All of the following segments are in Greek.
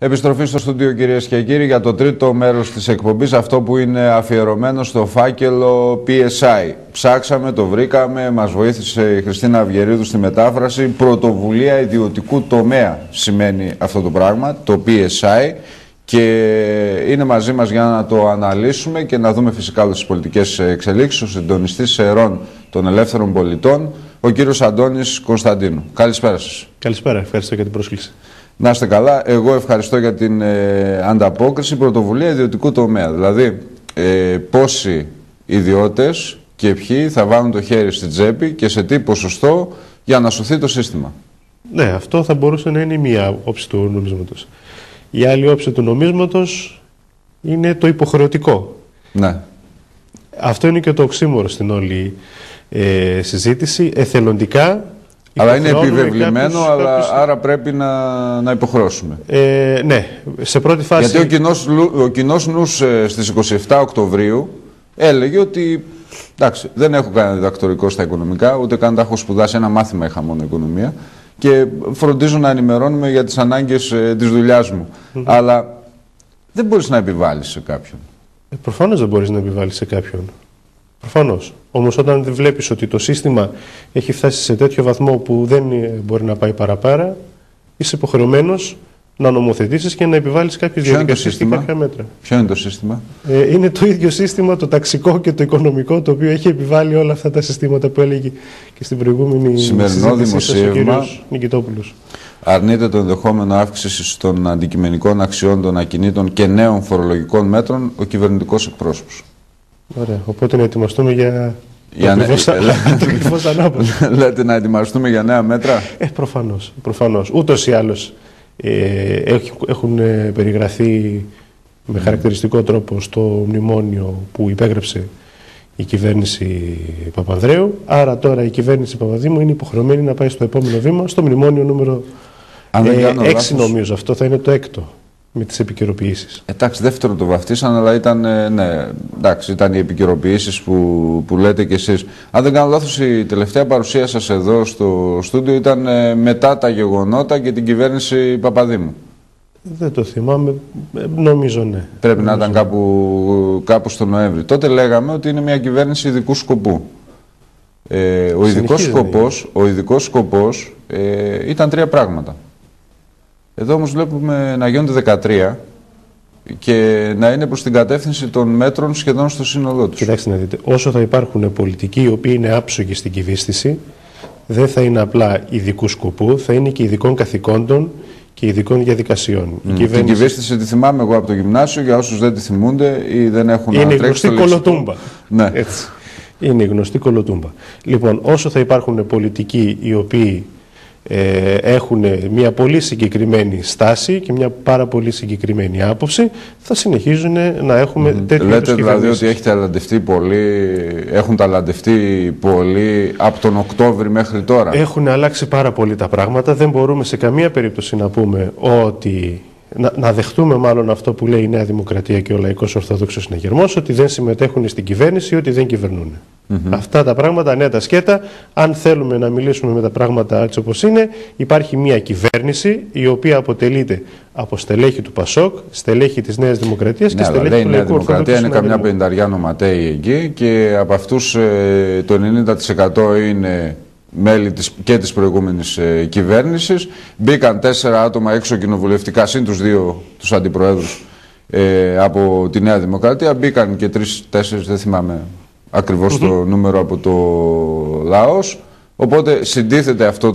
Επιστροφή στο στούντιο, κυρίες και κύριοι, για το τρίτο μέρος της εκπομπής, αυτό που είναι αφιερωμένο στο φάκελο PSI. Ψάξαμε, το βρήκαμε, μας βοήθησε η Χριστίνα Αυγερίδου στη μετάφραση. Πρωτοβουλία ιδιωτικού τομέα σημαίνει αυτό το πράγμα, το PSI. Και είναι μαζί μας για να το αναλύσουμε και να δούμε φυσικά όλες τις πολιτικές εξελίξεις. Ο συντονιστής ΕΡΟΝ των Ελεύθερων Πολιτών, ο κύριος Αντώνης Κωνσταντίνου. Καλησπέρα σας. Καλησπέρα, ευχαριστώ για την πρόσκληση. Να είστε καλά. Εγώ ευχαριστώ για την ανταπόκριση. Πρωτοβουλία ιδιωτικού τομέα. Δηλαδή, πόσοι ιδιώτες και ποιοι θα βάλουν το χέρι στη τσέπη και σε τι ποσοστό για να σωθεί το σύστημα. Ναι, αυτό θα μπορούσε να είναι μία όψη του νομίσματος. Η άλλη όψη του νομίσματος είναι το υποχρεωτικό. Ναι. Αυτό είναι και το οξύμορο στην όλη συζήτηση. Εθελοντικά. Αλλά είναι επιβεβλημένο, άρα πρέπει να υποχρεώσουμε. Ναι, σε πρώτη φάση... Γιατί ο κοινός νους στις 27 Οκτωβρίου έλεγε ότι εντάξει, δεν έχω κανένα διδακτορικό στα οικονομικά, ούτε καν τα έχω σπουδάσει, ένα μάθημα είχα μόνο οικονομία και φροντίζω να ενημερώνουμε για τις ανάγκες της δουλειάς μου. Αλλά δεν μπορείς να επιβάλλεις σε κάποιον. Προφανώς δεν μπορείς να επιβάλλεις σε κάποιον. Προφανώς. Όμως όταν βλέπεις ότι το σύστημα έχει φτάσει σε τέτοιο βαθμό που δεν μπορεί να πάει παραπέρα, είσαι υποχρεωμένος να νομοθετήσεις και να επιβάλλεις κάποιες διαδικασίες και κάποια μέτρα. Ποιο είναι το σύστημα? Είναι το ίδιο σύστημα, το ταξικό και το οικονομικό, το οποίο έχει επιβάλει όλα αυτά τα συστήματα που έλεγε και στην προηγούμενη σημερινό δημοσίευμα. Νικητόπουλος. Αρνείται το ενδεχόμενο αύξηση των αντικειμενικών αξιών των ακινήτων και νέων φορολογικών μέτρων ο κυβερνητικός εκπρόσωπος. Ωραία. Οπότε να ετοιμαστούμε για ακριβώς ανάποδο. Λέτε να ετοιμαστούμε για νέα μέτρα. Προφανώς. Ούτως ή άλλως έχουν περιγραφεί με χαρακτηριστικό τρόπο στο μνημόνιο που υπέγραψε η κυβέρνηση Παπανδρέου. Άρα τώρα η κυβέρνηση Παπαδήμου είναι υποχρεωμένη να πάει στο επόμενο βήμα, στο μνημόνιο νούμερο 6 νομίζω. Αυτό θα είναι το έκτο με τις επικαιροποιήσεις. Εντάξει, δεύτερο το βαφτίσαν, αλλά ήταν, ναι, εντάξει, ήταν οι επικαιροποιήσεις που λέτε κι εσείς. Αν δεν κάνω λάθος, η τελευταία παρουσία σας εδώ στο στούντιο ήταν μετά τα γεγονότα και την κυβέρνηση Παπαδήμου. Δεν το θυμάμαι, νομίζω ναι. Πρέπει να ήταν κάπου στο Νοέμβρη. Τότε λέγαμε ότι είναι μια κυβέρνηση ειδικού σκοπού. Ο ειδικός σκοπός ήταν τρία πράγματα. Εδώ όμως βλέπουμε να γίνονται 13 και να είναι προς την κατεύθυνση των μέτρων σχεδόν στο σύνολό τους. Κοιτάξτε να δείτε, όσο θα υπάρχουν πολιτικοί οι οποίοι είναι άψογοι στην κυβίστηση, δεν θα είναι απλά ειδικού σκοπού, θα είναι και ειδικών καθηκόντων και ειδικών διαδικασιών. Την κυβίστηση τη θυμάμαι εγώ από το γυμνάσιο, για όσους δεν τη θυμούνται ή δεν έχουν είναι γνωστή κολοτούμπα. Ναι. Έτσι. Είναι γνωστή κολοτούμπα. Λοιπόν, όσο θα υπάρχουν πολιτικοί οι οποίοι έχουν μια πολύ συγκεκριμένη στάση και μια πάρα πολύ συγκεκριμένη άποψη, θα συνεχίζουν να έχουμε τέτοιου είδους Λέτε δηλαδή ότι έχουν ταλαντευτεί πολύ από τον Οκτώβρη μέχρι τώρα. Έχουν αλλάξει πάρα πολύ τα πράγματα. Δεν μπορούμε σε καμία περίπτωση να πούμε ότι να δεχτούμε μάλλον αυτό που λέει η Νέα Δημοκρατία και ο Λαϊκός Ορθόδοξος Συναγερμός, ότι δεν συμμετέχουν στην κυβέρνηση ή ότι δεν κυβερνούν. Αυτά τα πράγματα, νέα τα σκέτα. Αν θέλουμε να μιλήσουμε με τα πράγματα έτσι όπως είναι, υπάρχει μια κυβέρνηση η οποία αποτελείται από στελέχη του ΠΑΣΟΚ, στελέχη της Νέας Δημοκρατίας και στελέχη του Λαϊκού Ορθόδοξου Συναγερμού. Είναι καμιά πενταριά νοματέοι εκεί και από αυτούς το 90% είναι μέλη και της προηγούμενης κυβέρνησης. Μπήκαν 4 άτομα έξω κοινοβουλευτικά, συν τους 2 τους αντιπροέδρους από τη Νέα Δημοκρατία. Μπήκαν και 3-4, δεν θυμάμαι ακριβώς το νούμερο, από το Λαός. Οπότε συντίθεται αυτό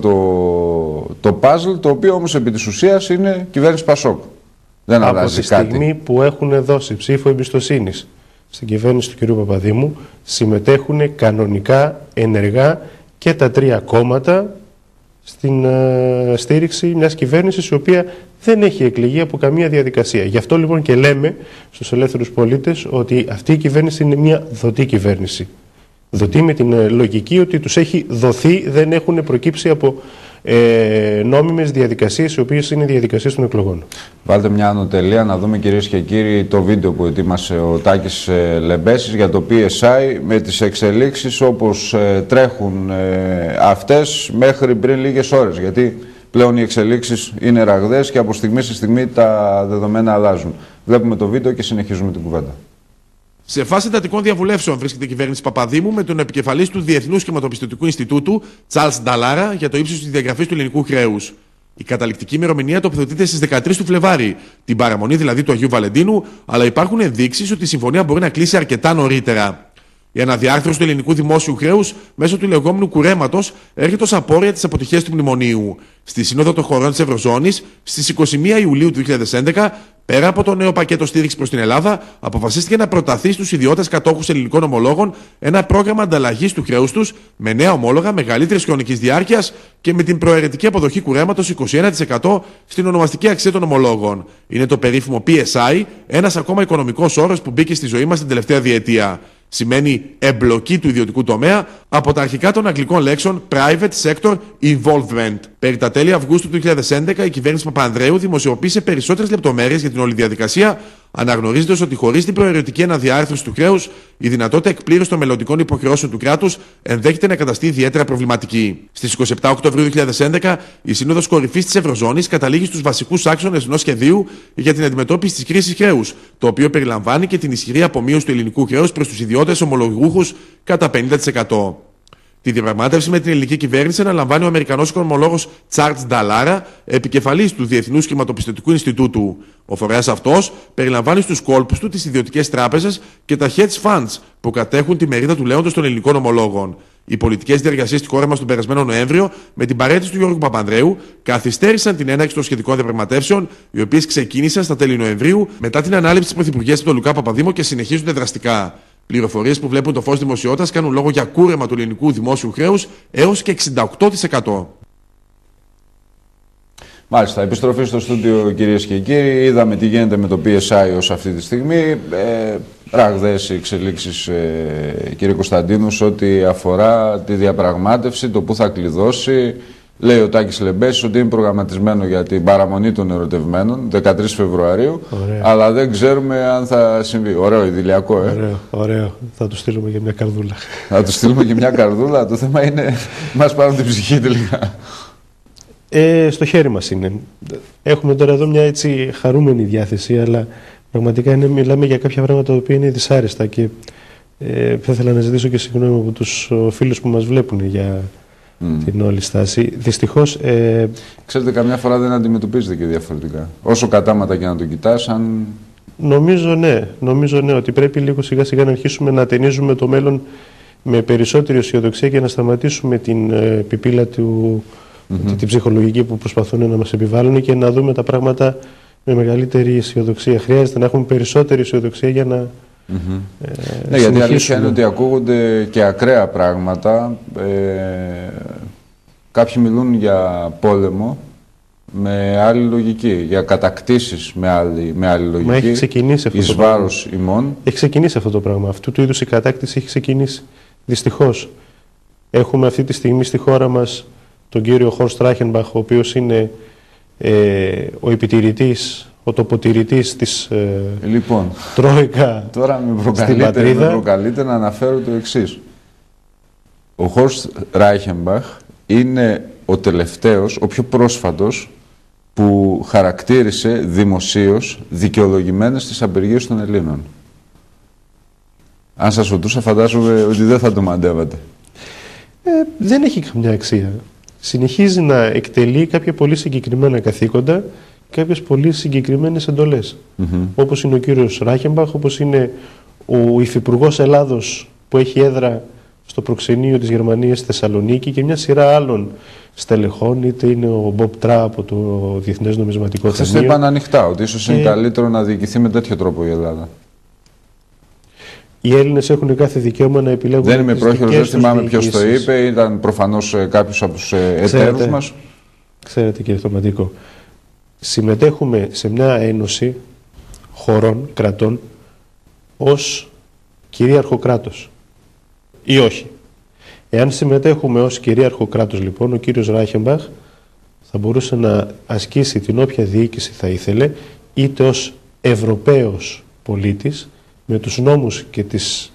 το παζλ, το οποίο όμως επί της ουσίας είναι κυβέρνηση ΠΑΣΟΚ. Δεν αλλάζει κάτι. Από τη στιγμή που έχουν δώσει ψήφο εμπιστοσύνης στην κυβέρνηση του κ. Παπαδήμου, συμμετέχουν κανονικά, ενεργά και τα τρία κόμματα στην στήριξη μιας κυβέρνησης η οποία δεν έχει εκλεγεί από καμία διαδικασία. Γι' αυτό λοιπόν και λέμε στους ελεύθερους πολίτες ότι αυτή η κυβέρνηση είναι μια δοτή κυβέρνηση. Δοτή με την λογική ότι τους έχει δοθεί, δεν έχουν προκύψει από νόμιμες διαδικασίες, οι οποίες είναι διαδικασίες των εκλογών. Βάλτε μια ανωτελεία να δούμε, κυρίες και κύριοι, το βίντεο που ετοίμασε ο Τάκης Λεμπέσης για το PSI με τις εξελίξεις όπως τρέχουν αυτές μέχρι πριν λίγες ώρες. Γιατί πλέον οι εξελίξεις είναι ραγδαίες και από στιγμή σε στιγμή τα δεδομένα αλλάζουν. Βλέπουμε το βίντεο και συνεχίζουμε την κουβέντα. Σε φάση εντατικών διαβουλεύσεων βρίσκεται η κυβέρνηση Παπαδήμου με τον επικεφαλής του Διεθνούς Χρηματοπιστωτικού Ινστιτούτου, Τσάρλς Νταλάρα, για το ύψος της διαγραφής του ελληνικού χρέους. Η καταληκτική ημερομηνία τοποθετείται στις 13 του Φλεβάρι, την παραμονή δηλαδή του Αγίου Βαλεντίνου, αλλά υπάρχουν ενδείξεις ότι η συμφωνία μπορεί να κλείσει αρκετά νωρίτερα. Η αναδιάρθρωση του ελληνικού δημόσιου χρέους μέσω του λεγόμενου κουρέματος έρχεται ως απόρρια της αποτυχίας του μνημονίου. Στη Σύνοδο των χωρών της Ευρωζώνης, στις 21 Ιουλίου του 2011, πέρα από το νέο πακέτο στήριξης προς την Ελλάδα, αποφασίστηκε να προταθεί στους ιδιώτες κατόχους ελληνικών ομολόγων ένα πρόγραμμα ανταλλαγής του χρέους τους με νέα ομόλογα μεγαλύτερης χρονικής διάρκειας και με την προαιρετική αποδοχή κουρέματος 21% στην ονομαστική αξία των ομολόγων. Είναι το περίφημο PSI, ένας ακόμα οικονομικός όρος που μπήκε στη ζωή μας την τελευταία διετία. Σημαίνει εμπλοκή του ιδιωτικού τομέα από τα αρχικά των αγγλικών λέξεων Private Sector Involvement. Περί τα τέλη Αυγούστου του 2011, η κυβέρνηση Παπανδρέου δημοσιοποίησε περισσότερες λεπτομέρειες για την όλη διαδικασία, αναγνωρίζοντας ότι χωρίς την προαιρετική αναδιάρθρωση του χρέους, η δυνατότητα εκπλήρωσης των μελλοντικών υποχρεώσεων του κράτους ενδέχεται να καταστεί ιδιαίτερα προβληματική. Στις 27 Οκτωβρίου 2011, η Σύνοδος Κορυφής της Ευρωζώνης καταλήγει στους βασικούς άξονες ενός σχεδίου για την αντιμετώπιση της κρίσης χρέους, το οποίο περιλαμβάνει και την ισχυρή απομείωση του ελληνικού χρέους προς τους ιδιώτες ομολογούχους κατά 50%. Τη διαπραγμάτευση με την ελληνική κυβέρνηση αναλαμβάνει ο Αμερικανός οικονομολόγος Τσάρλς Νταλάρα, επικεφαλής του Διεθνούς Χρηματοπιστωτικού Ινστιτούτου. Ο φορέας αυτός περιλαμβάνει στους κόλπους του τις ιδιωτικές τράπεζες και τα hedge funds που κατέχουν τη μερίδα του λέοντος των ελληνικών ομολόγων. Οι πολιτικές διεργασίες στη χώρα μας τον περασμένο Νοέμβριο, με την παρέτηση του Γιώργου Παπανδρέου, καθυστέρησαν την έναρξη των σχετικών διαπραγματεύσεων, οι οποίες ξεκίνησαν στα τέλη Νοεμβρίου μετά την ανάληψη της πρωθυπουργίας του Λουκά Παπαδήμου και συνεχίζονται δραστικά. Πληροφορίες που βλέπουν το φως δημοσιότητας κάνουν λόγο για κούρεμα του ελληνικού δημόσιου χρέους έως και 68%. Μάλιστα, επιστροφή στο στούντιο, κυρίες και κύριοι. Είδαμε τι γίνεται με το PSI ως αυτή τη στιγμή. Ραγδαίες εξελίξεις, κύριε Κωνσταντίνου, ό,τι αφορά τη διαπραγμάτευση, το που θα κλειδώσει. Λέει ο Τάκης Λεμπέσης ότι είναι προγραμματισμένο για την παραμονή των ερωτευμένων, 13 Φεβρουαρίου, αλλά δεν ξέρουμε αν θα συμβεί. Ωραίο, ιδηλιακό, Ωραίο. Θα του στείλουμε και μια καρδούλα. Θα του στείλουμε και μια καρδούλα. Το θέμα είναι, μας πάρουν την ψυχή τελικά. Στο χέρι μας είναι. Έχουμε τώρα εδώ μια έτσι χαρούμενη διάθεση, αλλά πραγματικά μιλάμε για κάποια πράγματα τα οποία είναι δυσάρεστα και θα ήθελα να ζητήσω και συγγνώμη από τους φίλους που μας βλέπουν για την όλη στάση. Δυστυχώς... Ξέρετε, καμιά φορά δεν αντιμετωπίζεται και διαφορετικά. Όσο κατάματα και να το κοιτάς, αν... Νομίζω ναι, ότι πρέπει λίγο σιγά σιγά να αρχίσουμε να ταινίζουμε το μέλλον με περισσότερη αισιοδοξία και να σταματήσουμε την πιπίλα του... την ψυχολογική που προσπαθούν να μας επιβάλλουν και να δούμε τα πράγματα με μεγαλύτερη αισιοδοξία. Χρειάζεται να έχουμε περισσότερη αισιοδοξία για να ναι, γιατί η αλήθεια είναι ότι ακούγονται και ακραία πράγματα. Κάποιοι μιλούν για πόλεμο με άλλη λογική, για κατακτήσεις με άλλη λογική. Μα έχει ξεκινήσει αυτό εις βάρος ημών. Έχει ξεκινήσει αυτό το πράγμα. Αυτού του είδους η κατάκτηση έχει ξεκινήσει. Δυστυχώς. Έχουμε αυτή τη στιγμή στη χώρα μας τον κύριο Χορστ Ράχενμπαχ, ο οποίος είναι ο επιτηρητής, ο τοποτηρητής της λοιπόν, Τρόικα τώρα στην πατρίδα. Με προκαλείται να αναφέρω το εξής. Ο Χορστ Ράχενμπαχ είναι ο τελευταίος, ο πιο πρόσφατος, που χαρακτήρισε δημοσίως δικαιολογημένες τις απεργίες των Ελλήνων. Αν σας ρωτούσα, φαντάζομαι ότι δεν θα το μαντεύατε. Δεν έχει καμιά αξία. Συνεχίζει να εκτελεί κάποια πολύ συγκεκριμένα καθήκοντα, κάποιες πολύ συγκεκριμένες εντολές. Όπως είναι ο κύριος Ράχενμπαχ, όπως είναι ο υφυπουργός Ελλάδος που έχει έδρα στο προξενείο της Γερμανίας στη Θεσσαλονίκη και μια σειρά άλλων στελεχών, είτε είναι ο Μπομπ Τρά από το Διεθνές Νομισματικό Ταμείο. Χθες το είπαν ανοιχτά, ότι ίσως είναι καλύτερο να διοικηθεί με τέτοιο τρόπο η Ελλάδα. Οι Έλληνες έχουν κάθε δικαίωμα να επιλέγουν. Δεν είμαι πρόχειρος, δεν θυμάμαι ποιος το είπε, ήταν προφανώς κάποιος από τους εταίρους μας. Ξέρετε, κύριε Θωματικό, συμμετέχουμε σε μια ένωση χωρών, κρατών, ως κυρίαρχο κράτος. Ή όχι. Εάν συμμετέχουμε ως κυρίαρχο κράτος, λοιπόν, ο κύριος Ράχενμπαχ θα μπορούσε να ασκήσει την όποια διοίκηση θα ήθελε, είτε ως Ευρωπαίος πολίτης, με τους νόμους και τις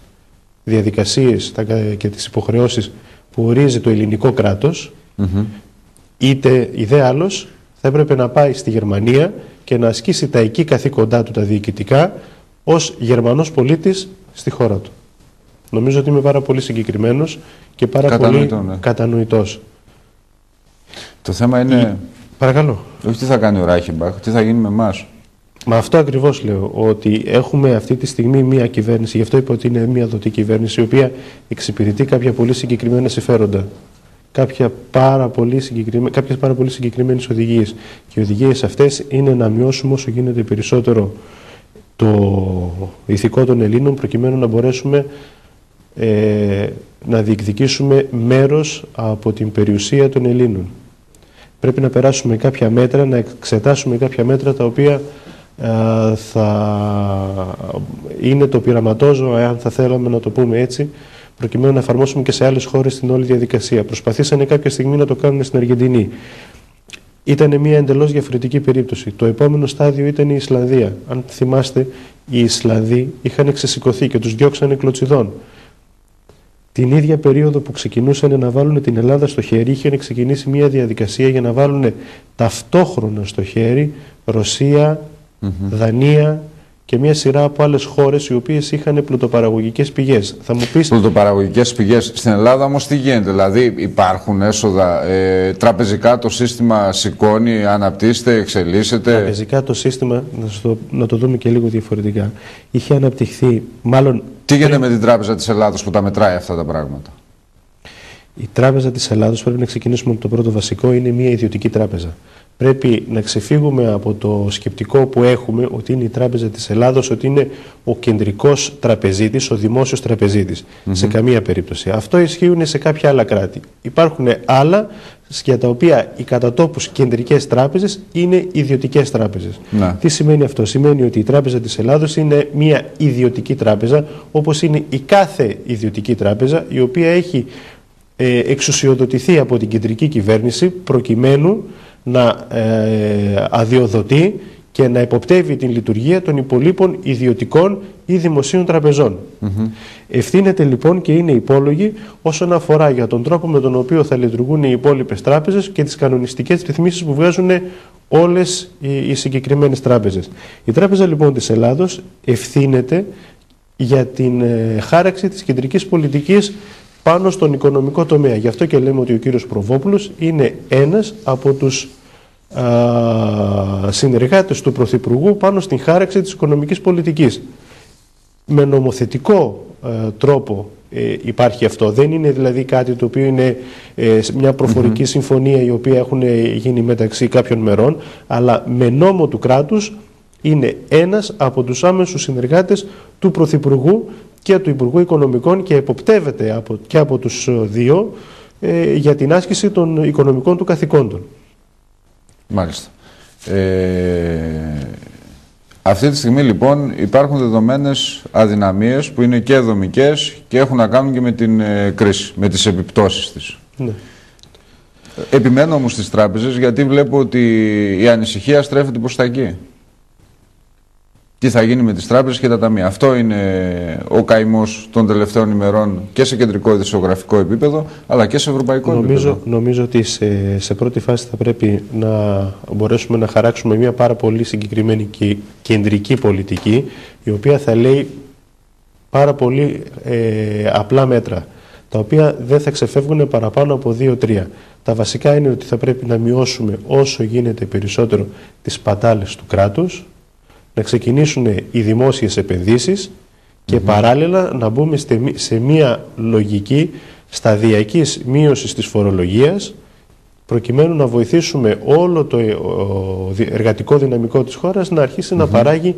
διαδικασίες και τις υποχρεώσεις που ορίζει το ελληνικό κράτος, Είτε ιδέαλος θα έπρεπε να πάει στη Γερμανία και να ασκήσει τα εκεί καθήκοντά του τα διοικητικά ως Γερμανός πολίτης στη χώρα του. Νομίζω ότι είμαι πάρα πολύ συγκεκριμένος και πάρα πολύ κατανοητός. Το θέμα είναι... Παρακαλώ. Όχι τι θα κάνει ο Ράιχενμπαχ, τι θα γίνει με εμάς. Μα αυτό ακριβώς λέω, ότι έχουμε αυτή τη στιγμή μια κυβέρνηση, γι' αυτό είπα ότι είναι μια δοτή κυβέρνηση, η οποία εξυπηρετεί κάποια πολύ συγκεκριμένα συμφέροντα. Κάποιες πάρα πολύ συγκεκριμένες οδηγίες. Και οι οδηγίες αυτές είναι να μειώσουμε όσο γίνεται περισσότερο το ηθικό των Ελλήνων, προκειμένου να μπορέσουμε να διεκδικήσουμε μέρος από την περιουσία των Ελλήνων. Πρέπει να περάσουμε κάποια μέτρα, να εξετάσουμε κάποια μέτρα τα οποία θα είναι το πειραματόζωο, εάν θα θέλαμε να το πούμε έτσι, προκειμένου να εφαρμόσουμε και σε άλλες χώρες την όλη διαδικασία. Προσπαθήσανε κάποια στιγμή να το κάνουν στην Αργεντινή. Ήταν μια εντελώς διαφορετική περίπτωση. Το επόμενο στάδιο ήταν η Ισλανδία. Αν θυμάστε, οι Ισλανδοί είχαν ξεσηκωθεί και τους διώξανε κλωτσιδών. Την ίδια περίοδο που ξεκινούσαν να βάλουν την Ελλάδα στο χέρι, είχαν ξεκινήσει μια διαδικασία για να βάλουν ταυτόχρονα στο χέρι Ρωσία, Δανία και μια σειρά από άλλες χώρες οι οποίες είχαν πλουτοπαραγωγικές πηγές. Θα μου πεις... Πλουτοπαραγωγικές πηγές. Στην Ελλάδα όμως τι γίνεται, δηλαδή υπάρχουν έσοδα, τραπεζικά το σύστημα σηκώνει, αναπτύσσεται, εξελίσσεται. Τραπεζικά το σύστημα, να το δούμε και λίγο διαφορετικά, είχε αναπτυχθεί μάλλον... Τι γίνεται με την Τράπεζα της Ελλάδος που τα μετράει αυτά τα πράγματα? Η Τράπεζα της Ελλάδος, πρέπει να ξεκινήσουμε από το πρώτο βασικό, είναι μια ιδιωτική τράπεζα. Πρέπει να ξεφύγουμε από το σκεπτικό που έχουμε ότι είναι η Τράπεζα της Ελλάδος, ότι είναι ο κεντρικός τραπεζίτης, ο δημόσιος τραπεζίτης. Σε καμία περίπτωση. Αυτό ισχύουν σε κάποια άλλα κράτη. Υπάρχουν άλλα για τα οποία οι κατατόπους κεντρικές τράπεζες είναι ιδιωτικές τράπεζες. Τι σημαίνει αυτό? Σημαίνει ότι η Τράπεζα της Ελλάδος είναι μια ιδιωτική τράπεζα, όπως είναι η κάθε ιδιωτική τράπεζα, η οποία έχει εξουσιοδοτηθεί από την κεντρική κυβέρνηση προκειμένου να αδειοδοτεί και να υποπτεύει την λειτουργία των υπολείπων ιδιωτικών ή δημοσίων τραπεζών. Ευθύνεται λοιπόν και είναι υπόλογη όσον αφορά για τον τρόπο με τον οποίο θα λειτουργούν οι υπόλοιπες τράπεζες και τις κανονιστικές ρυθμίσεις που βγάζουν όλες οι συγκεκριμένες τράπεζες. Η Τράπεζα λοιπόν της Ελλάδος ευθύνεται για την χάραξη της κεντρικής πολιτικής πάνω στον οικονομικό τομέα. Γι' αυτό και λέμε ότι ο κύριος Προβόπουλος είναι ένας από τους συνεργάτες του Πρωθυπουργού πάνω στην χάραξη της οικονομικής πολιτικής. Με νομοθετικό τρόπο υπάρχει αυτό. Δεν είναι δηλαδή κάτι το οποίο είναι μια προφορική συμφωνία η οποία έχουν γίνει μεταξύ κάποιων μερών, αλλά με νόμο του κράτους είναι ένας από τους άμεσους συνεργάτες του Πρωθυπουργού και του Υπουργού Οικονομικών και εποπτεύεται και από τους δύο για την άσκηση των οικονομικών του καθηκόντων. Μάλιστα. Αυτή τη στιγμή λοιπόν υπάρχουν δεδομένες αδυναμίες που είναι και δομικές και έχουν να κάνουν και με την κρίση, με τις επιπτώσεις της. Ναι. Επιμένω όμως στις τράπεζες γιατί βλέπω ότι η ανησυχία στρέφεται προς τα εκεί. Τι θα γίνει με τις τράπεζες και τα ταμεία. Αυτό είναι ο καημός των τελευταίων ημερών και σε κεντρικό ειδησιογραφικό επίπεδο, αλλά και σε ευρωπαϊκό επίπεδο. Νομίζω ότι σε πρώτη φάση θα πρέπει να μπορέσουμε να χαράξουμε μια πάρα πολύ συγκεκριμένη και κεντρική πολιτική, η οποία θα λέει πάρα πολύ απλά μέτρα, τα οποία δεν θα ξεφεύγουν παραπάνω από 2-3. Τα βασικά είναι ότι θα πρέπει να μειώσουμε όσο γίνεται περισσότερο τις σπατάλες του κράτους, να ξεκινήσουν οι δημόσιες επενδύσεις και παράλληλα να μπούμε σε μια λογική σταδιακής μείωσης της φορολογίας, προκειμένου να βοηθήσουμε όλο το εργατικό δυναμικό της χώρας να αρχίσει να παράγει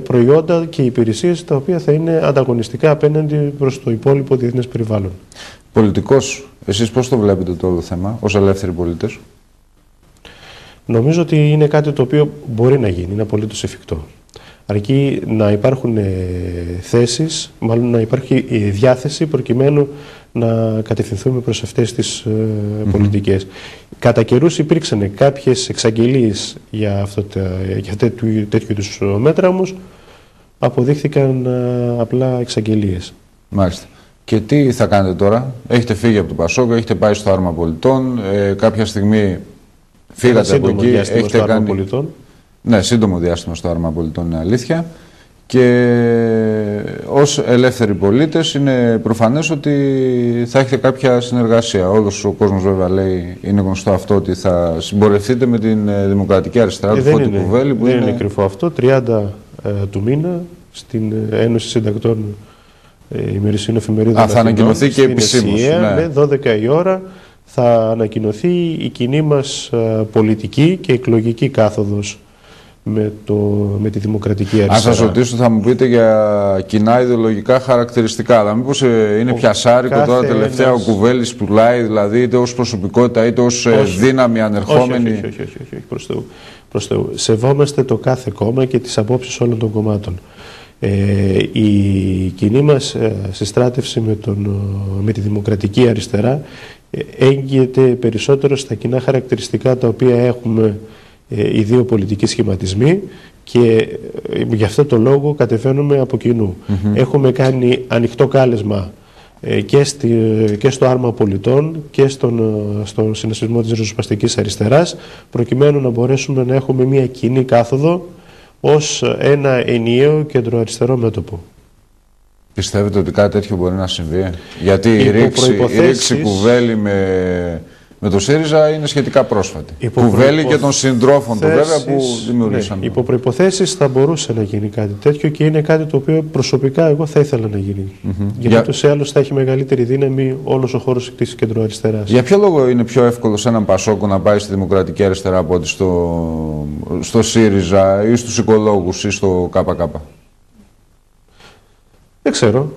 προϊόντα και υπηρεσίες τα οποία θα είναι ανταγωνιστικά απέναντι προς το υπόλοιπο διεθνές περιβάλλον. Πολιτικός, εσείς πώς το βλέπετε το όλο θέμα ως ελεύθεροι πολίτες? Νομίζω ότι είναι κάτι το οποίο μπορεί να γίνει, είναι απολύτως εφικτό. Αρκεί να υπάρχουν θέσεις, μάλλον να υπάρχει διάθεση προκειμένου να κατευθυνθούμε προς αυτές τις πολιτικές. Κατά καιρούς υπήρξαν κάποιες εξαγγελίες για τέτοιου είδους μέτρα, όμως αποδείχθηκαν απλά εξαγγελίες. Μάλιστα. Και τι θα κάνετε τώρα? Έχετε φύγει από το Πασόκ, έχετε πάει στο Άρμα Πολιτών, κάποια στιγμή φύγατε από εκεί, έχετε κάνει... Πολιτών. Ναι, σύντομο διάστημα στο Άρμα Πολιτών, είναι αλήθεια. Και ως ελεύθεροι πολίτες είναι προφανές ότι θα έχετε κάποια συνεργασία. Όλος ο κόσμος βέβαια λέει, είναι γνωστό αυτό, ότι θα συμπορευτείτε με την Δημοκρατική Αριστερά του Φώτη Κουβέλη. Δεν είναι κρυφό αυτό. 30 του μήνα στην Ένωση Συντακτών ημερησίων εφημερίδων. Θα ανακοινωθεί και επισήμως. Ναι, 12 η ώρα θα ανακοινωθεί η κοινή μας πολιτική και εκλογική κάθοδος με τη Δημοκρατική Αριστερά. Αν σας ρωτήσω, θα μου πείτε για κοινά ιδεολογικά χαρακτηριστικά, αλλά μήπως είναι πιασάρικο τώρα τελευταία ο Κουβέλης πουλάει, δηλαδή είτε ως προσωπικότητα είτε ως δύναμη ανερχόμενη? Όχι, προς Θεού. Σεβόμαστε το κάθε κόμμα και τις απόψεις όλων των κομμάτων. Η κοινή μας συστράτευση με τη Δημοκρατική Αριστερά έγκυται περισσότερο στα κοινά χαρακτηριστικά τα οποία έχουμε οι δύο πολιτικοί σχηματισμοί, και γι' αυτό το λόγο κατεβαίνουμε από κοινού. Έχουμε κάνει ανοιχτό κάλεσμα και στο Άρμα Πολιτών και στον συνασπισμό της Ριζοσπαστικής Αριστεράς, προκειμένου να μπορέσουμε να έχουμε μια κοινή κάθοδο ως ένα ενιαίο κεντροαριστερό μέτωπο. Πιστεύετε ότι κάτι τέτοιο μπορεί να συμβεί? Γιατί η ρήξη Κουβέλη με το ΣΥΡΙΖΑ είναι σχετικά πρόσφατη. Κουβέλη και των συντρόφων του βέβαια που δημιουργήσαν. Ναι, υπό προϋποθέσεις θα μπορούσε να γίνει κάτι τέτοιο, και είναι κάτι το οποίο προσωπικά εγώ θα ήθελα να γίνει. Γιατί ούτως ή άλλως θα έχει μεγαλύτερη δύναμη όλος ο χώρος της κεντροαριστεράς. Για ποιο λόγο είναι πιο εύκολο σε έναν Πασόκο να πάει στη Δημοκρατική Αριστερά από ότι στο ΣΥΡΙΖΑ ή στους οικολόγους ή στο ΚΚ? Δεν ξέρω.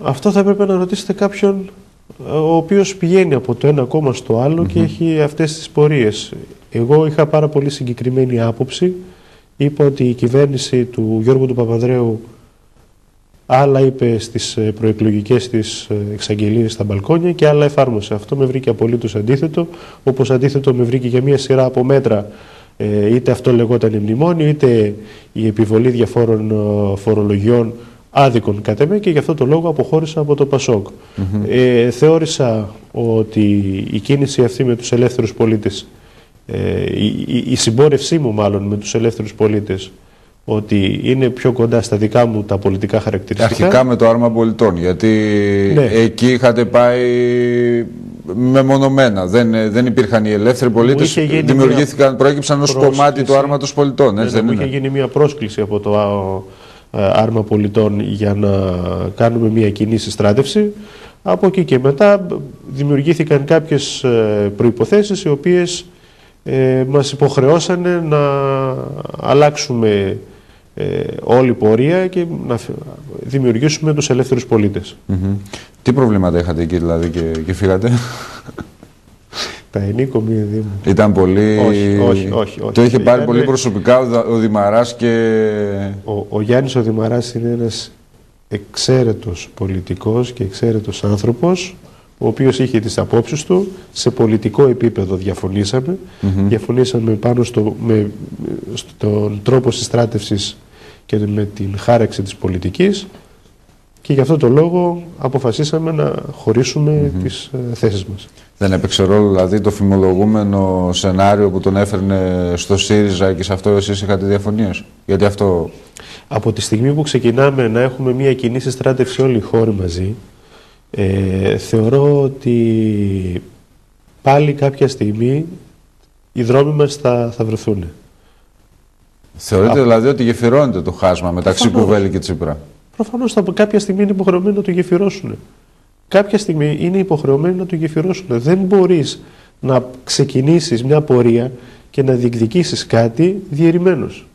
Αυτό θα έπρεπε να ρωτήσετε κάποιον ο οποίος πηγαίνει από το ένα κόμμα στο άλλο και έχει αυτές τις πορείες. Εγώ είχα πάρα πολύ συγκεκριμένη άποψη. Είπα ότι η κυβέρνηση του Γιώργου του Παπανδρέου άλλα είπε στις προεκλογικές της εξαγγελίες στα μπαλκόνια και άλλα εφάρμοσε. Αυτό με βρήκε απολύτως αντίθετο, όπως αντίθετο με βρήκε για μια σειρά από μέτρα, είτε αυτό λεγόταν μνημόνιο, είτε η επιβολή διαφόρων φορολογιών άδικων κατ' εμέ, και γι' αυτό το λόγο αποχώρησα από το Πασόκ. Θεώρησα ότι η κίνηση αυτή με τους ελεύθερους πολίτες, η συμπόρευσή μου μάλλον με τους ελεύθερους πολίτες, ότι είναι πιο κοντά στα δικά μου τα πολιτικά χαρακτηριστικά. Αρχικά με το Άρμα Πολιτών, γιατί εκεί είχατε πάει μεμονωμένα. Δεν υπήρχαν οι ελεύθεροι πολίτες, προέκυψαν ως κομμάτι του Άρματος Πολιτών. Μου είχε γίνει μια πρόσκληση από το Άρμα Πολιτών για να κάνουμε μια κοινή συστράτευση. Από εκεί και μετά δημιουργήθηκαν κάποιες προϋποθέσεις οι οποίες μας υποχρεώσανε να αλλάξουμε όλη πορεία και να δημιουργήσουμε τους ελεύθερους πολίτες. Τι προβλήματα είχατε εκεί δηλαδή και φύγατε? Τα ενίκομη Δήμου. Ήταν πολύ... Όχι. Το είχε πάρει πολύ προσωπικά ο Δημαράς και... Ο Γιάννης ο Δημαράς είναι ένας εξαίρετος πολιτικός και εξαίρετος άνθρωπος, ο οποίος είχε τις απόψεις του. Σε πολιτικό επίπεδο διαφωνήσαμε. Διαφωνήσαμε πάνω στον τρόπο συστράτευσης και με την χάραξη της πολιτικής, και γι' αυτό το λόγο αποφασίσαμε να χωρίσουμε τις θέσεις μας. Δεν έπαιξε ρόλο δηλαδή το φημολογούμενο σενάριο που τον έφερνε στο ΣΥΡΙΖΑ και σε αυτό εσείς είχατε διαφωνίες? Γιατί αυτό... Από τη στιγμή που ξεκινάμε να έχουμε μια κοινή συστράτευση όλοι οι χώροι μαζί, θεωρώ ότι πάλι κάποια στιγμή οι δρόμοι μας θα βρεθούν. Θεωρείτε δηλαδή ότι γεφυρώνεται το χάσμα μεταξύ Κουβέλη και Τσίπρα? Προφανώς κάποια στιγμή είναι υποχρεωμένοι να το γεφυρώσουν. Κάποια στιγμή είναι υποχρεωμένοι να το γεφυρώσουν. Δεν μπορείς να ξεκινήσεις μια πορεία και να διεκδικήσεις κάτι διαιρημένος.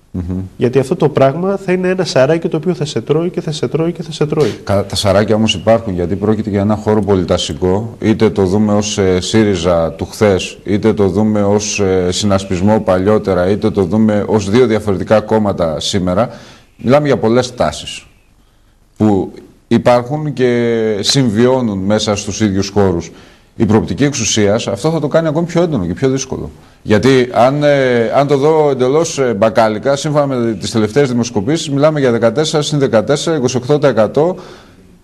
Γιατί αυτό το πράγμα θα είναι ένα σαράκι το οποίο θα σε τρώει και θα σε τρώει και θα σε τρώει. Τα σαράκια όμως υπάρχουν, γιατί πρόκειται για ένα χώρο πολυτασικό. Είτε το δούμε ως ΣΥΡΙΖΑ του χθες, είτε το δούμε ως συνασπισμό παλιότερα, είτε το δούμε ως δύο διαφορετικά κόμματα σήμερα. Μιλάμε για πολλές τάσεις που υπάρχουν και συμβιώνουν μέσα στους ίδιους χώρους. Η προοπτική εξουσίας αυτό θα το κάνει ακόμη πιο έντονο και πιο δύσκολο. Γιατί αν το δω εντελώς μπακάλικα, σύμφωνα με τις τελευταίες δημοσκοπήσεις, μιλάμε για 14 συν 14, 28%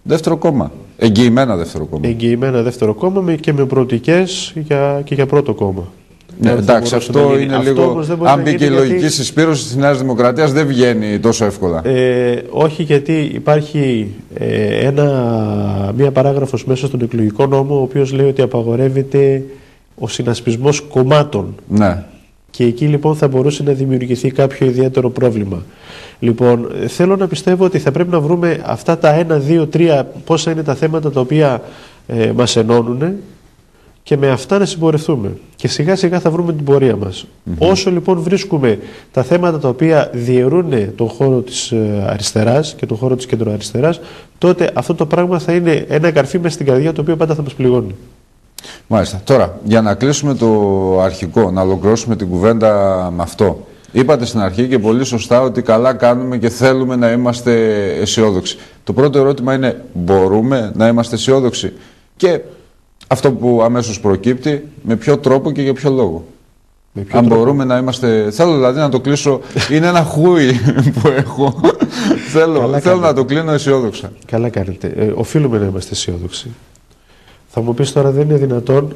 δεύτερο κόμμα. Εγγυημένα δεύτερο κόμμα. Εγγυημένα δεύτερο κόμμα και με προοπτικές και για πρώτο κόμμα. Ναι, εντάξει, αυτό είναι λίγο. Αν μπήκε η λογική συσπήρωση της Νέας Δημοκρατίας, δεν βγαίνει τόσο εύκολα. Όχι, γιατί υπάρχει μία παράγραφος μέσα στον εκλογικό νόμο, ο οποίος λέει ότι απαγορεύεται ο συνασπισμός κομμάτων. Ναι. Και εκεί λοιπόν θα μπορούσε να δημιουργηθεί κάποιο ιδιαίτερο πρόβλημα. Λοιπόν, θέλω να πιστεύω ότι θα πρέπει να βρούμε αυτά τα 1, 2, 3, πόσα είναι τα θέματα τα οποία μας ενώνουν, και με αυτά να συμπορευτούμε. Και σιγά σιγά θα βρούμε την πορεία μας. Όσο λοιπόν βρίσκουμε τα θέματα τα οποία διαιρούν τον χώρο της αριστεράς και τον χώρο της κεντροαριστεράς, τότε αυτό το πράγμα θα είναι ένα καρφί μες στην καρδιά, το οποίο πάντα θα μας πληγώνει. Μάλιστα. Τώρα, για να κλείσουμε το αρχικό, να ολοκληρώσουμε την κουβέντα με αυτό. Είπατε στην αρχή και πολύ σωστά ότι καλά κάνουμε και θέλουμε να είμαστε αισιόδοξοι. Το πρώτο ερώτημα είναι, μπορούμε να είμαστε αισιόδοξοι? Και αυτό που αμέσως προκύπτει, με ποιο τρόπο και για ποιο λόγο? Αν μπορούμε να είμαστε. Θέλω δηλαδή να το κλείσω. Είναι ένα χούι που έχω. Θέλω να το κλείνω αισιόδοξα. Καλά κάνετε. Οφείλουμε να είμαστε αισιόδοξοι. Θα μου πεις τώρα, δεν είναι δυνατόν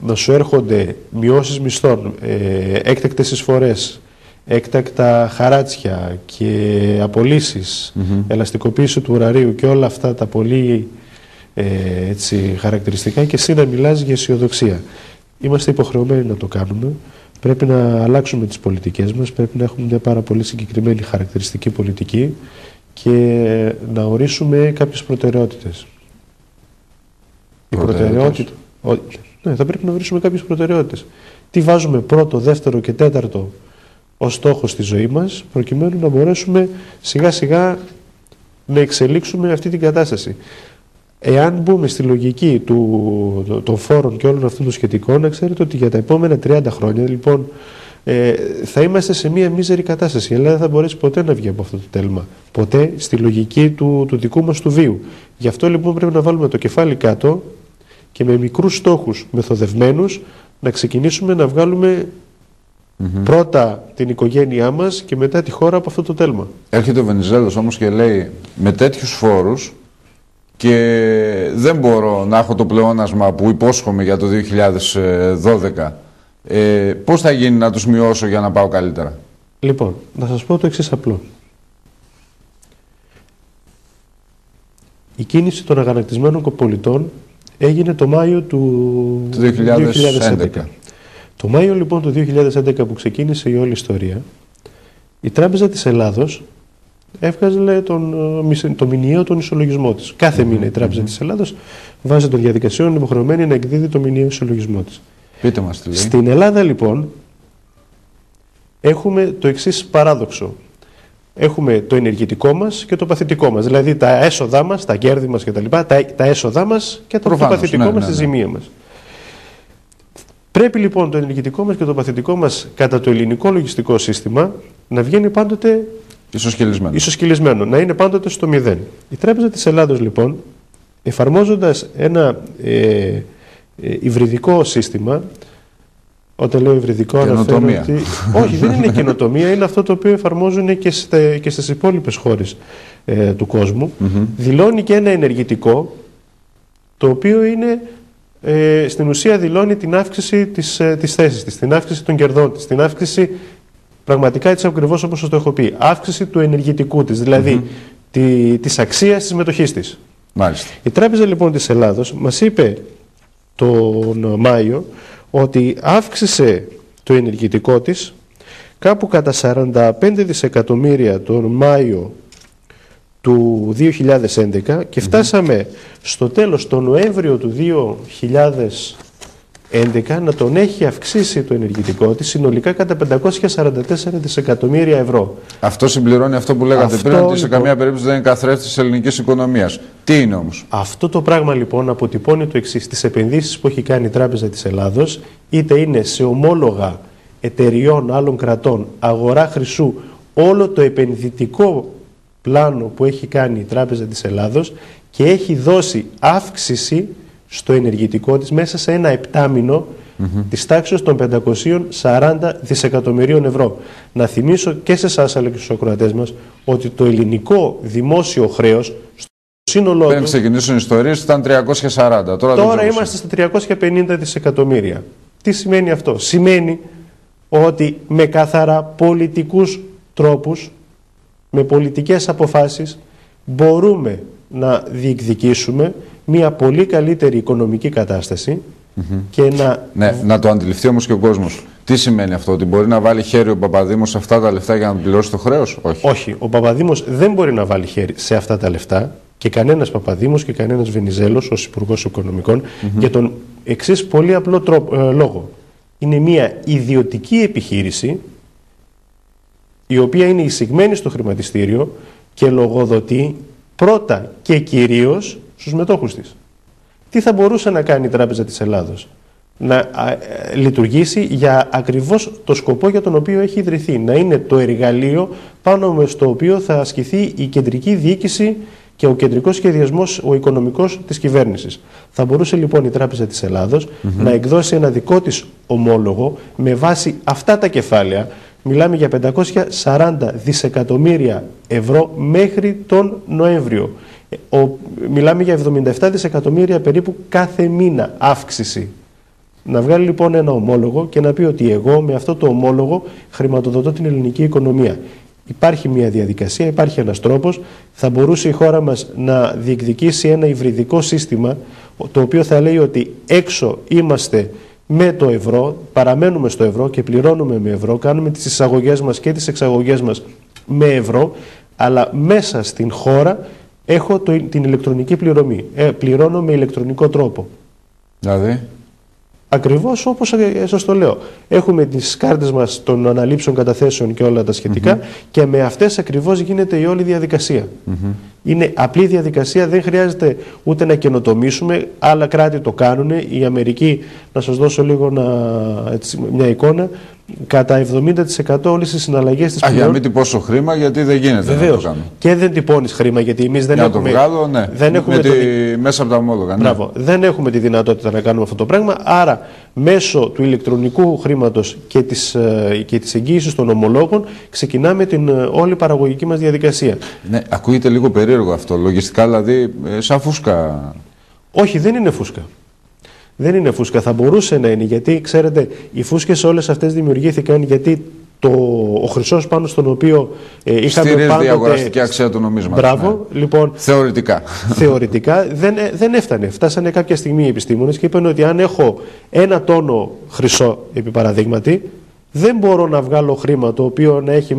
να σου έρχονται μειώσεις μισθών, έκτακτες εισφορές, έκτακτα χαράτσια και απολύσεις, ελαστικοποίηση του ωραρίου και όλα αυτά τα πολύ χαρακτηριστικά, και εσύ να μιλάς για αισιοδοξία? Είμαστε υποχρεωμένοι να το κάνουμε. Πρέπει να αλλάξουμε τις πολιτικές μας, πρέπει να έχουμε μια πάρα πολύ συγκεκριμένη χαρακτηριστική πολιτική και να ορίσουμε κάποιες προτεραιότητες. Ναι, θα πρέπει να ορίσουμε κάποιες προτεραιότητες. Τι βάζουμε πρώτο, δεύτερο και τέταρτο ως στόχο στη ζωή μας, προκειμένου να μπορέσουμε σιγά σιγά να εξελίξουμε αυτή την κατάσταση. Εάν μπούμε στη λογική των φόρων και όλων αυτών των σχετικών, να ξέρετε ότι για τα επόμενα 30 χρόνια λοιπόν, θα είμαστε σε μία μίζερη κατάσταση. Η Ελλάδα δεν θα μπορέσει ποτέ να βγει από αυτό το τέλμα. Ποτέ στη λογική του δικού μας του βίου. Γι' αυτό λοιπόν πρέπει να βάλουμε το κεφάλι κάτω και με μικρούς στόχους μεθοδευμένους να ξεκινήσουμε να βγάλουμε πρώτα την οικογένειά μας και μετά τη χώρα από αυτό το τέλμα. Έρχεται ο Βενιζέλος όμως και λέει, με τέτοιους φόρους και δεν μπορώ να έχω το πλεόνασμα που υπόσχομαι για το 2012, πώς θα γίνει να τους μειώσω για να πάω καλύτερα? Λοιπόν, να σας πω το εξής απλό. Η κίνηση των αγανακτισμένων κοπολιτών έγινε το Μάιο του 2011. Το Μάιο λοιπόν του 2011 που ξεκίνησε η όλη ιστορία, η Τράπεζα της Ελλάδος έβγαζε το μηνιαίο τον ισολογισμό της. Κάθε μήνα η Τράπεζα της Ελλάδος βάζει των διαδικασιών υποχρεωμένη να εκδίδει το μηνιαίο ισολογισμό της. Πείτε μας τι λέει. Στην Ελλάδα λοιπόν έχουμε το εξής παράδοξο. Έχουμε το ενεργητικό μας και το παθητικό μας. Δηλαδή τα έσοδά μας, τα κέρδη μας κτλ. Τα έσοδά μας και το παθητικό μας, τη ζημία μας. Πρέπει λοιπόν το ενεργητικό μας και το παθητικό μας κατά το ελληνικό λογιστικό σύστημα να βγαίνει πάντοτε ισοσκελισμένο, να είναι πάντοτε στο 0. Η Τράπεζα της Ελλάδος λοιπόν, εφαρμόζοντας ένα υβριδικό σύστημα, όταν λέω υβριδικό αναφέρω ότι... Όχι, δεν είναι καινοτομία, είναι αυτό το οποίο εφαρμόζουν και στις υπόλοιπες χώρες του κόσμου. Δηλώνει και ένα ενεργητικό, το οποίο είναι, στην ουσία δηλώνει την αύξηση της θέσης της, την αύξηση των κερδών της, την αύξηση, πραγματικά έτσι ακριβώς όπως σας το έχω πει, αύξηση του ενεργητικού της, δηλαδή της αξίας της μετοχής της. Μάλιστα. Η Τράπεζα λοιπόν της Ελλάδος μας είπε τον Μάιο ότι αύξησε το ενεργητικό της κάπου κατά 45 δισεκατομμύρια τον Μάιο του 2011 και φτάσαμε στο τέλος, τον Νοέμβριο του 2011, να τον έχει αυξήσει το ενεργητικό της συνολικά κατά 544 δισεκατομμύρια ευρώ. Αυτό συμπληρώνει αυτό που λέγατε πριν, ότι σε καμία περίπτωση δεν είναι καθρέφτης της ελληνικής οικονομίας. Τι είναι όμως? Αυτό το πράγμα λοιπόν αποτυπώνει το εξής: τις επενδύσεις που έχει κάνει η Τράπεζα της Ελλάδος, είτε είναι σε ομόλογα εταιριών άλλων κρατών, αγορά χρυσού, όλο το επενδυτικό πλάνο που έχει κάνει η Τράπεζα της Ελλάδος, και έχει δώσει αύξηση στο ενεργητικό της μέσα σε ένα επτάμηνο της τάξης των 540 δισεκατομμυρίων ευρώ. Να θυμίσω και σε εσάς αλλά και στους ακροατές μας ότι το ελληνικό δημόσιο χρέος σύνολό Πριν του. ξεκινήσουν οι ιστορίες ήταν 340. Τώρα Είμαστε στα 350 δισεκατομμύρια. Τι σημαίνει αυτό? Σημαίνει ότι με καθαρά πολιτικούς τρόπους, με πολιτικές αποφάσεις, μπορούμε να διεκδικήσουμε μια πολύ καλύτερη οικονομική κατάσταση και να... Ναι, να το αντιληφθεί όμως και ο κόσμος. Τι σημαίνει αυτό, ότι μπορεί να βάλει χέρι ο Παπαδήμος σε αυτά τα λεφτά για να πληρώσει το χρέος? Όχι. Όχι, ο Παπαδήμος δεν μπορεί να βάλει χέρι σε αυτά τα λεφτά, και κανένας Παπαδήμος και κανένας Βενιζέλος ως Υπουργός Οικονομικών, για τον εξής πολύ απλό λόγο. Είναι μια ιδιωτική επιχείρηση η οποία είναι εισηγμένη στο χρηματιστήριο και λογοδοτεί πρώτα και κυρίως στους μετόχους της. Τι θα μπορούσε να κάνει η Τράπεζα της Ελλάδος? Να λειτουργήσει για ακριβώς το σκοπό για τον οποίο έχει ιδρυθεί. Να είναι το εργαλείο πάνω στο οποίο θα ασκηθεί η κεντρική διοίκηση και ο κεντρικός σχεδιασμός, ο οικονομικός της κυβέρνησης. Θα μπορούσε λοιπόν η Τράπεζα της Ελλάδος να εκδώσει ένα δικό της ομόλογο με βάση αυτά τα κεφάλαια. Μιλάμε για 540 δισεκατομμύρια ευρώ μέχρι τον Νοέμβριο. Μιλάμε για 77 δισεκατομμύρια περίπου κάθε μήνα αύξηση. Να βγάλει λοιπόν ένα ομόλογο και να πει ότι εγώ με αυτό το ομόλογο χρηματοδοτώ την ελληνική οικονομία. Υπάρχει μια διαδικασία, υπάρχει ένας τρόπος. Θα μπορούσε η χώρα μας να διεκδικήσει ένα υβριδικό σύστημα, το οποίο θα λέει ότι έξω είμαστε με το ευρώ, παραμένουμε στο ευρώ και πληρώνουμε με ευρώ, κάνουμε τις εισαγωγές μας και τις εξαγωγές μας με ευρώ, αλλά μέσα στην χώρα έχω την ηλεκτρονική πληρωμή. Πληρώνω με ηλεκτρονικό τρόπο. Δηλαδή? Ακριβώς όπως σας το λέω. Έχουμε τις κάρτες μας των αναλήψεων καταθέσεων και όλα τα σχετικά και με αυτές ακριβώς γίνεται η όλη διαδικασία. Είναι απλή διαδικασία, δεν χρειάζεται ούτε να καινοτομήσουμε, άλλα κράτη το κάνουν. Η Αμερική, να σας δώσω λίγο μια εικόνα, κατά 70% όλες οι συναλλαγές της Για μην τυπώσω χρήμα, γιατί δεν γίνεται. Βεβαίως. Να το κάνω. Και δεν τυπώνεις χρήμα, γιατί εμείς δεν για έχουμε... να το βγάλω, ναι. Δεν έχουμε μέσα από τα ομόλογα. Ναι. Μπράβο. Δεν έχουμε τη δυνατότητα να κάνουμε αυτό το πράγμα, άρα μέσω του ηλεκτρονικού χρήματος και της εγγύησης των ομολόγων ξεκινάμε την όλη παραγωγική μας διαδικασία. Ναι, ακούγεται λίγο περίεργο αυτό. Λογιστικά δηλαδή σαν φούσκα. Όχι, δεν είναι φούσκα. Δεν είναι φούσκα. Θα μπορούσε να είναι, γιατί ξέρετε, οι φούσκες όλες αυτές δημιουργήθηκαν γιατί ο χρυσός πάνω στον οποίο είχαμε στηρίζεται η αγοραστική αξία του νομίσματος. Μπράβο, ναι. Λοιπόν, θεωρητικά δεν έφτανε. Φτάσανε κάποια στιγμή οι επιστήμονες και είπαν ότι αν έχω 1 τόνο χρυσό, επί παραδείγματι, δεν μπορώ να βγάλω χρήμα το οποίο να έχει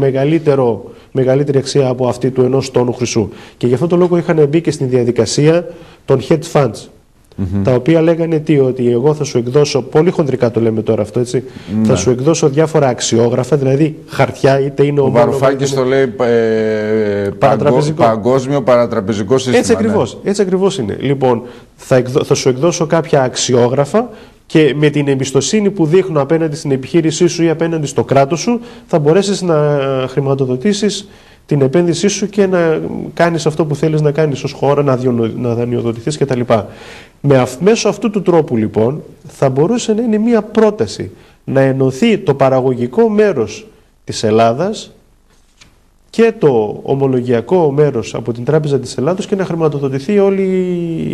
μεγαλύτερη αξία από αυτή του 1 τόνου χρυσού. Και γι' αυτό το λόγο είχαν μπει και στην διαδικασία των hedge funds. Τα οποία λέγανε ότι εγώ θα σου εκδώσω, πολύ χονδρικά το λέμε τώρα αυτό, έτσι, θα σου εκδώσω διάφορα αξιόγραφα, δηλαδή χαρτιά, είτε είναι ο Βαρουφάκης το λέει παγκόσμιο παρατραπεζικό σύστημα. Έτσι ακριβώς είναι. Λοιπόν, θα σου εκδώσω κάποια αξιόγραφα και με την εμπιστοσύνη που δείχνω απέναντι στην επιχείρησή σου ή απέναντι στο κράτος σου, θα μπορέσεις να χρηματοδοτήσεις την επένδυσή σου και να κάνεις αυτό που θέλεις να κάνεις ως χώρα, να δανειοδοτηθείς κτλ. Μέσω αυτού του τρόπου λοιπόν θα μπορούσε να είναι μια πρόταση να ενωθεί το παραγωγικό μέρος της Ελλάδας και το ομολογιακό μέρος από την Τράπεζα της Ελλάδος και να χρηματοδοτηθεί όλη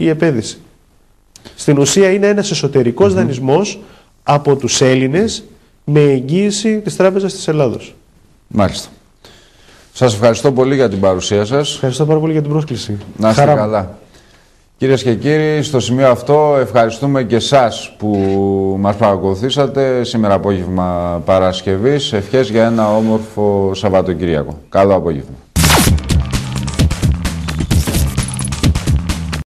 η επένδυση. Στην ουσία είναι ένας εσωτερικός δανεισμός από τους Έλληνες με εγγύηση της Τράπεζας της Ελλάδος. Μάλιστα. Σας ευχαριστώ πολύ για την παρουσία σας. Ευχαριστώ πάρα πολύ για την πρόσκληση. Να είστε καλά. Κυρίες και κύριοι, στο σημείο αυτό ευχαριστούμε και εσάς που μας παρακολουθήσατε σήμερα απόγευμα Παρασκευής. Ευχές για ένα όμορφο Σαββατοκύριακο. Καλό απόγευμα.